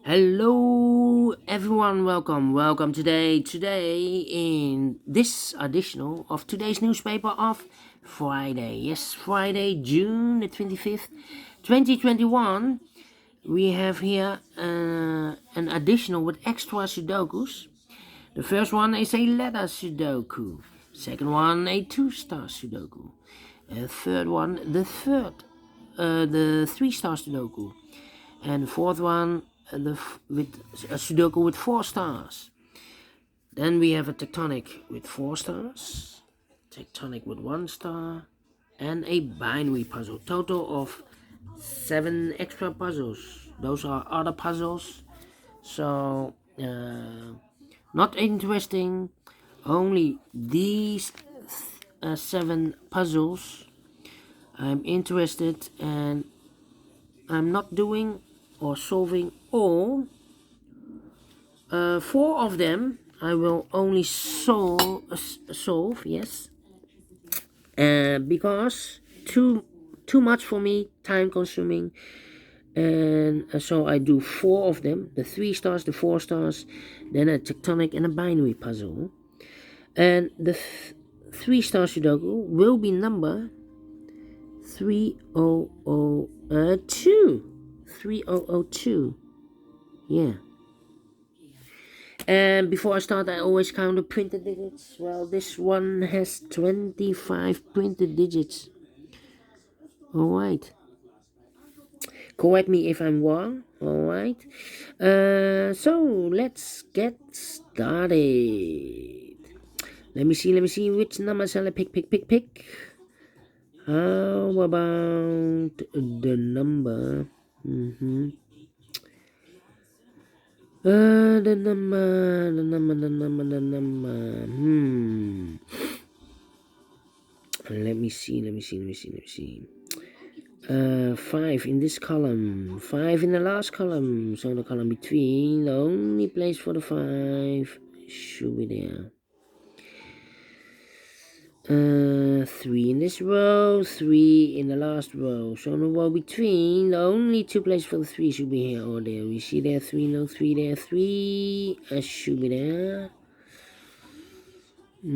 Hello everyone, welcome today in this additional of today's newspaper of Friday. Yes, Friday, June the 25th, 2021. We have here an additional with extra Sudokus. The first one is a letter Sudoku. Second one, a two-star Sudoku. Third one, the three-star Sudoku. And the fourth one, with a Sudoku with 4 stars. Then we have a tectonic with 4 stars, tectonic with 1 star, and a binary puzzle. Total of 7 extra puzzles. Those are other puzzles. So, not interesting. Only these 7 puzzles I'm interested, and I'm not doing or solving all. 4 of them I will only solve, yes, because too much for me, time consuming, and so I do 4 of them: the 3 stars, the 4 stars, then a tectonic and a binary puzzle. And the 3-star Sudoku will be number 3002. 3002. Yeah. And before I start, I always count the printed digits. Well, this one has 25 printed digits. Alright. Correct me if I'm wrong. Alright. So let's get started. Let me see which number shall I pick. How about the number? The number. Let me see. 5 in this column, 5 in the last column. So the column between, the only place for the 5 should be there. 3 in this row, 3 in the last row. So in the row between, the only 2 places for the 3 should be here or there. We see there 3, no 3 there, 3 should be there. 2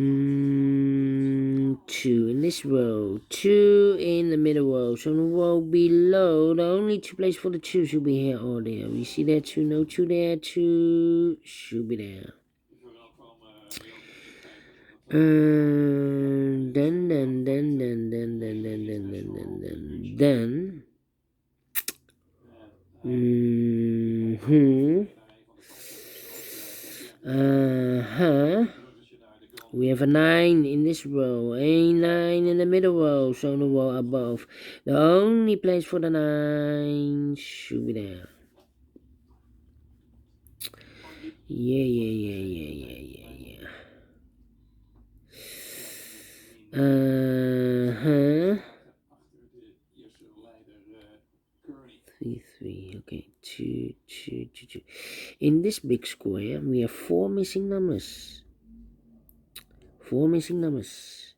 in this row, 2 in the middle row. So in the row below, the only 2 places for the 2 should be here or there. We see there 2, no 2 there, 2 should be there. Then we have a 9 in this row, a 9 in the middle row, so in the row above. The only place for the 9 should be there. Yeah. 3, okay, 2. In this big square, we have 4 missing numbers. 4 missing numbers.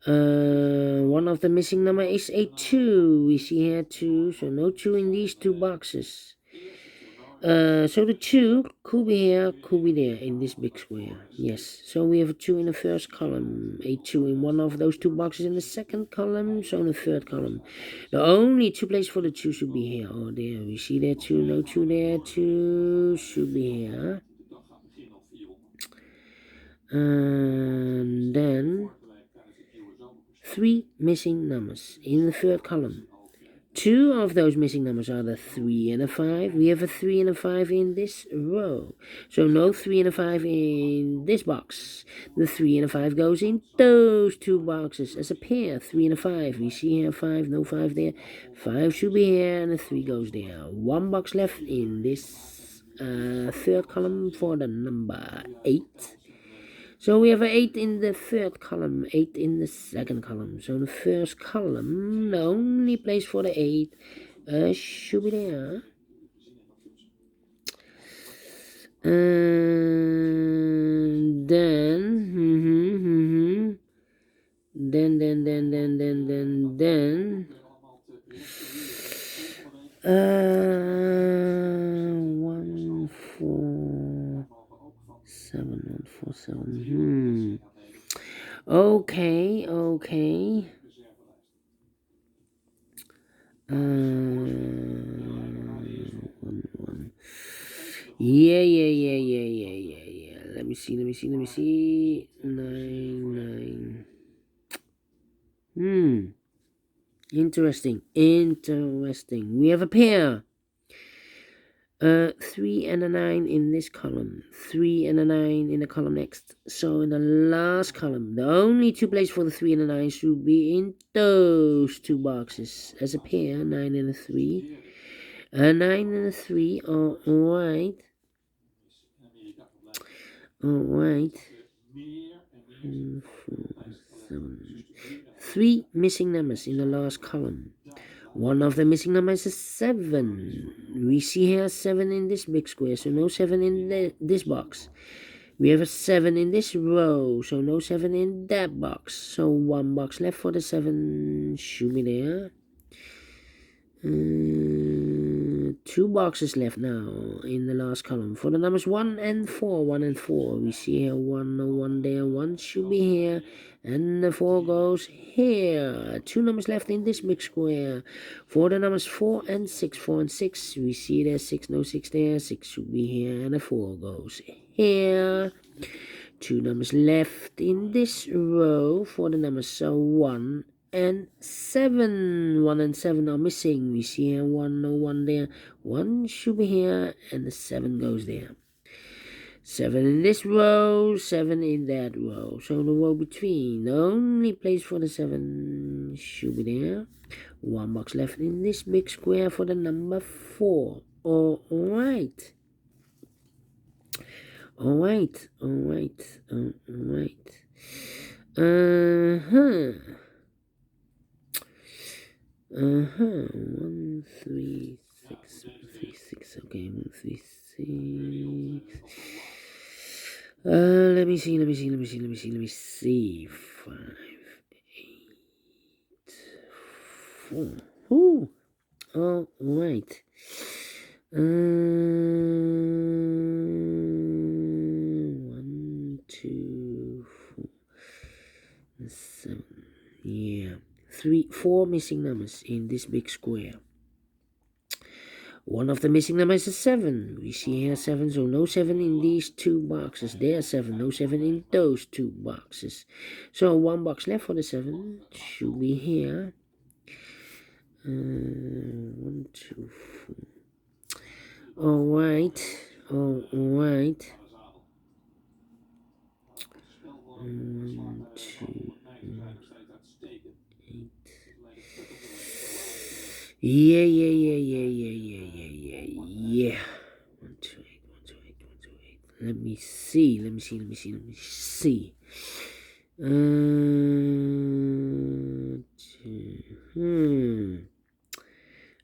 One of the missing number is a 2. We see here 2, so no 2 in these 2 boxes. So the 2 could be here, could be there in this big square. Yes, so we have a 2 in the first column, a 2 in one of those 2 boxes in the second column, so in the third column. The only 2 places for the 2 should be here or there. We see there 2, no 2 there, 2 should be here. And then 3 missing numbers in the third column. 2 of those missing numbers are the 3 and a 5. We have a 3 and a 5 in this row. So no 3 and a 5 in this box. The 3 and a 5 goes in those 2 boxes as a pair. 3 and a 5. We see here 5, no 5 there. 5 should be here and the 3 goes there. 1 box left in this third column for the number 8. So we have an 8 in the third column, 8 in the second column. So in the first column, the only place for the 8 should be there. And then, 4, 7. Okay. One. Yeah. Let me see. 9. Interesting. We have a pair. 3 and a 9 in this column, 3 and a 9 in the column next. So in the last column, the only two places for the 3 and a 9 should be in those two boxes as a pair. 9 and a 3. 9 and a 3. Alright. 3 missing numbers in the last column. One of the missing numbers is 7. We see here 7 in this big square, so no 7 in this box. We have a 7 in this row, so no 7 in that box. So one box left for the 7 should be there. 2 boxes left now in the last column for the numbers 1 and 4. 1 and 4. We see here 1, no 1 there. 1 should be here, and the 4 goes here. 2 numbers left in this big square for the numbers 4 and 6. 4 and 6. We see there's 6, no 6 there. 6 should be here, and the 4 goes here. 2 numbers left in this row for the numbers 1 and 7. 1 and 7 are missing. We see here 1, no 1 there. 1 should be here, and the 7 goes there. 7 in this row, 7 in that row. So the row between, the only place for the 7 should be there. 1 box left in this big square for the number 4. Alright. Alright. 1, 3, 6. 1, 3, 6. Okay, 1, 3, 6. Let me see. 5, 8, 4. Ooh. All right. 1, 2, 4, 7. Yeah. 4 missing numbers in this big square. One of the missing numbers is 7. We see here 7, so no 7 in these 2 boxes. There 7, no 7 in those 2 boxes. So 1 box left for the 7 should be here. 1, 2, 4. Alright. 1, 2. Yeah. 1, 2, 8. Let me see.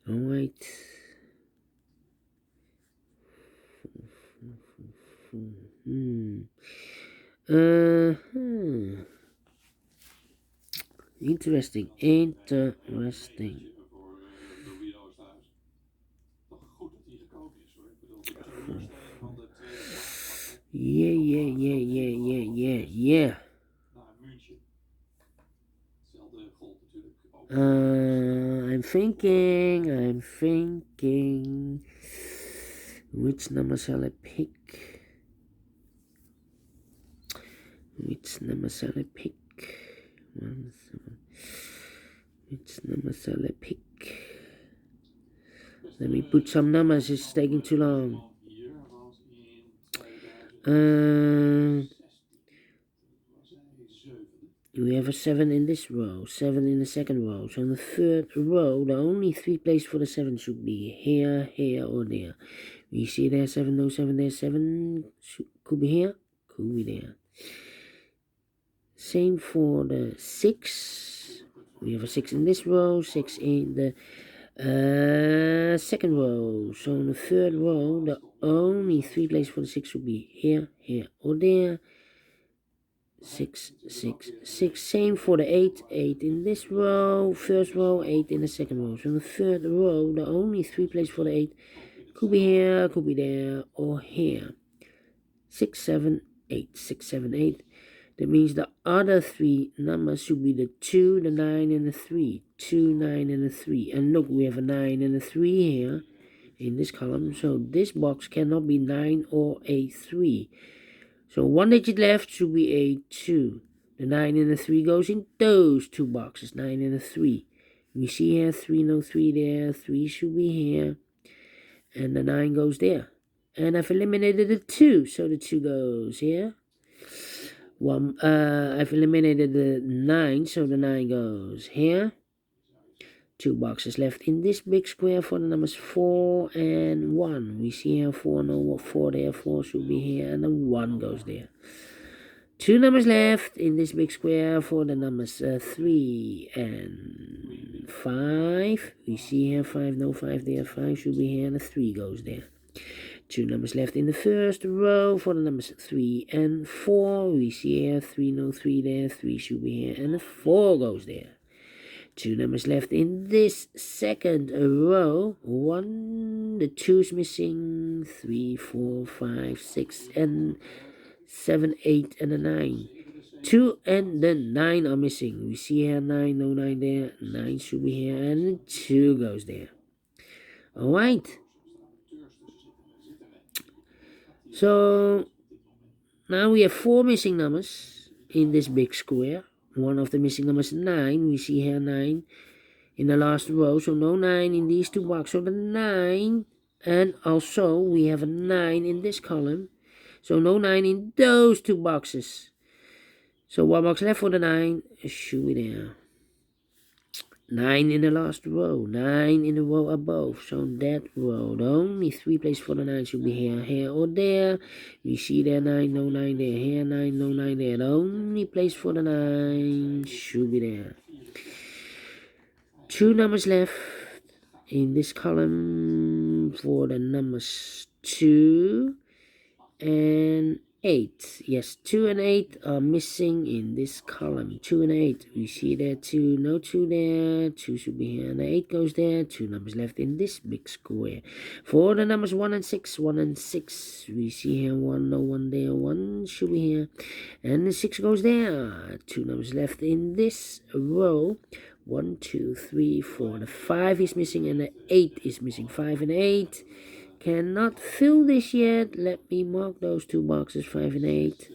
Alright. Interesting. Yeah. I'm thinking. Which number shall I pick? Which number shall I pick? Let me put some numbers, it's taking too long. We have a 7 in this row, 7 in the second row. So in the third row, the only 3 places for the 7 should be here, or there. We see there 7, no 7 there. 7 could be here, could be there. Same for the 6. We have a 6 in this row, 6 in the second row. So in the third row, the only 3 places for the 6 should be here, or there. 6. Same for the 8. 8 in this row, first row, 8 in the second row. So in the third row, the only 3 places for the 8 could be here, could be there, or here. 6, 7, 8, 6, 7, 8. That means the other three numbers should be the 2, the 9, and the 3. 2, 9, and the 3. And look, we have a 9 and a 3 here in this column. So this box cannot be 9 or a 3. So one digit left should be a 2. The 9 and the 3 goes in those two boxes, 9 and a 3. We see here 3, no 3 there. 3 should be here. And the 9 goes there. And I've eliminated the 2. So the 2 goes here. I've eliminated the 9, so the 9 goes here. 2 boxes left in this big square for the numbers 4 and 1. We see here 4, no 4 there, 4 should be here, and the 1 goes there. 2 numbers left in this big square for the numbers 3 and 5. We see here 5, no 5 there, 5 should be here, and the 3 goes there. 2 numbers left in the first row for the numbers 3 and 4. We see here 3, no 3 there, 3 should be here, and the 4 goes there. 2 numbers left in this second row. 1, the 2 is missing, 3, 4, 5, 6, and 7, 8, and a 9. 2 and the 9 are missing. We see here 9, no 9 there, 9 should be here, and the 2 goes there. Alright. So now we have 4 missing numbers in this big square. One of the missing numbers is 9. We see here 9 in the last row. So no 9 in these two boxes. So the 9. And also we have a 9 in this column. So no 9 in those two boxes. So one box left for the 9. Should be there. 9 in the last row. 9 in the row above. So that row, the only 3 places for the 9 should be here, here, or there. We see there 9, no 9 there. Here 9, no 9 there. The only place for the 9 should be there. 2 numbers left in this column for the numbers 2 and 8. Yes, 2 and 8 are missing in this column. 2 and 8. We see there 2, no 2 there. 2 should be here, and the 8 goes there. 2 numbers left in this big square. For the numbers 1 and 6, 1 and 6. We see here 1, no 1 there. 1 should be here, and the 6 goes there. 2 numbers left in this row. 1, 2, 3, 4. The 5 is missing, and the 8 is missing. 5 and 8. Cannot fill this yet. Let me mark those 2 boxes, 5 and 8.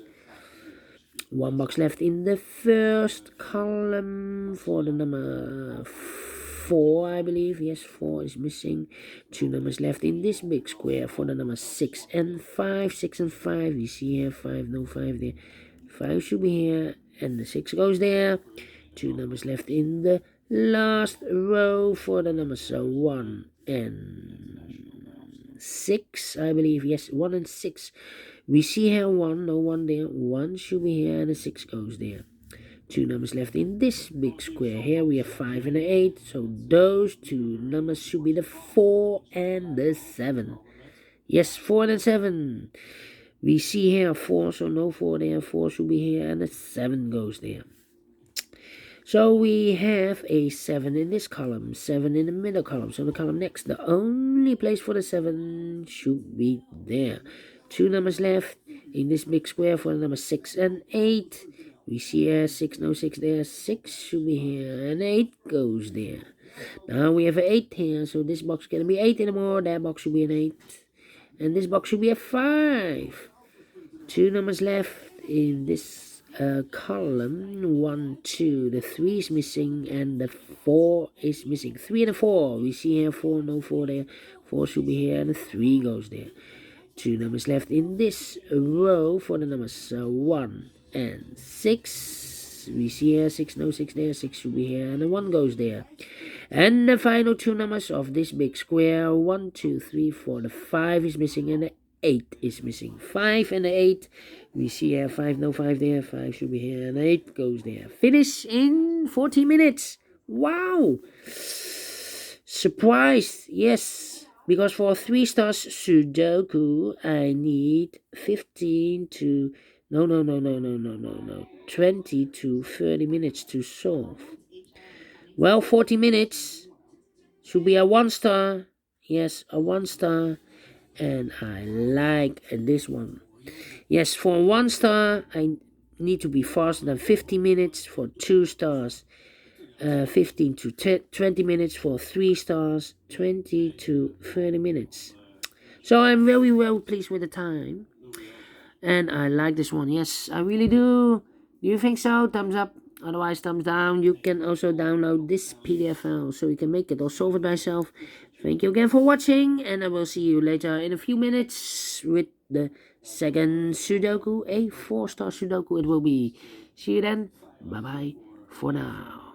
1 box left in the first column for the number 4, I believe. Yes, 4 is missing. 2 numbers left in this big square for the number 6 and 5. 6 and 5. We see here 5, no 5 there. 5 should be here, and the 6 goes there. 2 numbers left in the last row for the numbers 1 and 6, I believe. Yes, 1 and 6. We see here 1, no 1 there. 1 should be here, and the 6 goes there. 2 numbers left in this big square. Here we have 5 and 8. So those 2 numbers should be the 4 and the 7. Yes, 4 and 7. We see here 4, so no 4 there. 4 should be here, and the 7 goes there. So we have a 7 in this column, 7 in the middle column. So the column next, the only place for the 7 should be there. 2 numbers left in this big square for the number 6 and 8. We see here 6, no 6 there. 6 should be here, and 8 goes there. Now we have an 8 here, so this box can't be 8 anymore. That box should be an 8. And this box should be a 5. 2 numbers left in this column. 1, 2. The 3 is missing, and the 4 is missing. 3 and a 4. We see here 4, no 4 there. 4 should be here, and the 3 goes there. 2 numbers left in this row for the numbers 1 and 6. We see here 6, no 6 there. 6 should be here, and the 1 goes there. And the final 2 numbers of this big square. 1, 2, 3, 4. The 5 is missing, and the 8 is missing. 5 and the 8. We see here 5, no 5 there. 5 should be here, and 8 goes there. Finish in 40 minutes. Wow! Surprised, yes. Because for 3 stars Sudoku, I need 15 to... No. 20 to 30 minutes to solve. Well, 40 minutes should be a 1 star. Yes, a 1 star. And I like this one. Yes, for 1 star, I need to be faster than 50 minutes. For 2 stars, 15 to 20 minutes. For 3 stars, 20 to 30 minutes. So I'm very well pleased with the time. And I like this one. Yes, I really do. Do you think so? Thumbs up. Otherwise, thumbs down. You can also download this PDF file so you can make it or solve it by yourself. Thank you again for watching, and I will see you later in a few minutes with the second Sudoku, a 4-star Sudoku it will be. See you then. Bye bye for now.